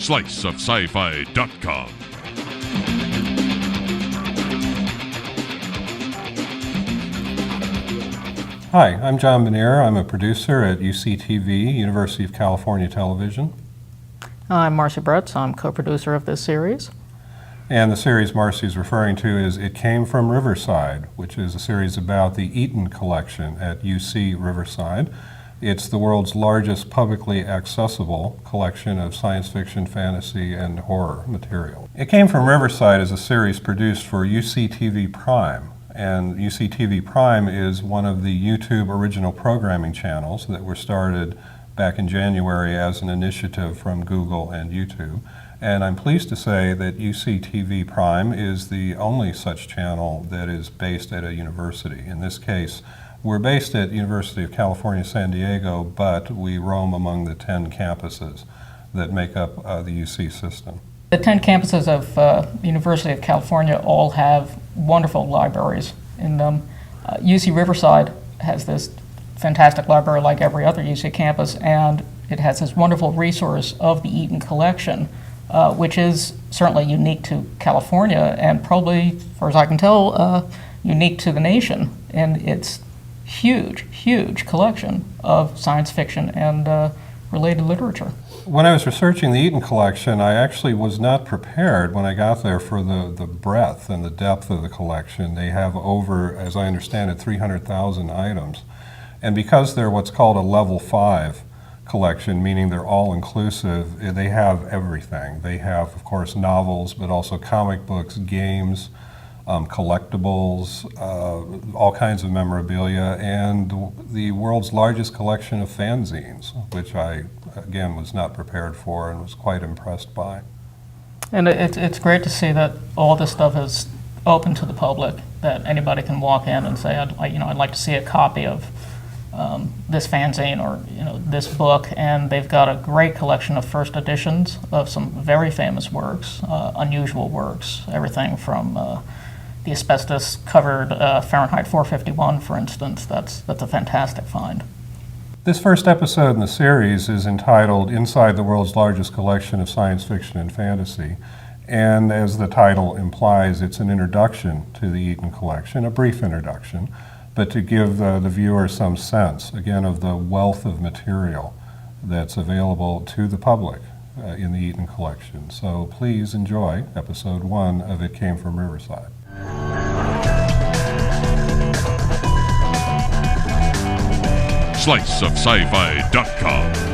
sliceofscifi.com. Hi, I'm John Benier. I'm a producer at UCTV, University of California Television. I'm Marcy Bretz. I'm co-producer of this series. And the series Marcy's referring to is It Came From Riverside, which is a series about the Eaton Collection at UC Riverside. It's the world's largest publicly accessible collection of science fiction, fantasy, and horror material. It Came From Riverside is a series produced for UCTV Prime. And UCTV Prime is one of the YouTube original programming channels that were started back in January as an initiative from Google and YouTube. And I'm pleased to say that UCTV Prime is the only such channel that is based at a university. In this case, we're based at University of California, San Diego, but we roam among the 10 campuses that make up the UC system. The 10 campuses of University of California all have wonderful libraries in them. UC Riverside has this fantastic library like every other UC campus, and it has this wonderful resource of the Eaton Collection, which is certainly unique to California and probably, as far as I can tell, unique to the nation in its huge collection of science fiction and related literature. When I was researching the Eaton Collection, I actually was not prepared when I got there for the breadth and the depth of the collection. They have over, as I understand it, 300,000 items. And because they're what's called a level 5 collection, meaning they're all-inclusive, they have everything. They have, of course, novels, but also comic books, games, collectibles, all kinds of memorabilia, and the world's largest collection of fanzines, which I, again, was not prepared for and was quite impressed by. And it's great to see that all this stuff is open to the public, that anybody can walk in and say, I'd like to see a copy of this fanzine or this book, and they've got a great collection of first editions of some very famous works, unusual works, everything from the asbestos-covered Fahrenheit 451, for instance. That's a fantastic find. This first episode in the series is entitled Inside the World's Largest Collection of Science Fiction and Fantasy. And as the title implies, it's an introduction to the Eaton Collection, a brief introduction, but to give the viewer some sense, again, of the wealth of material that's available to the public in the Eaton Collection. So please enjoy episode 1 of It Came From Riverside. sliceofscifi.com.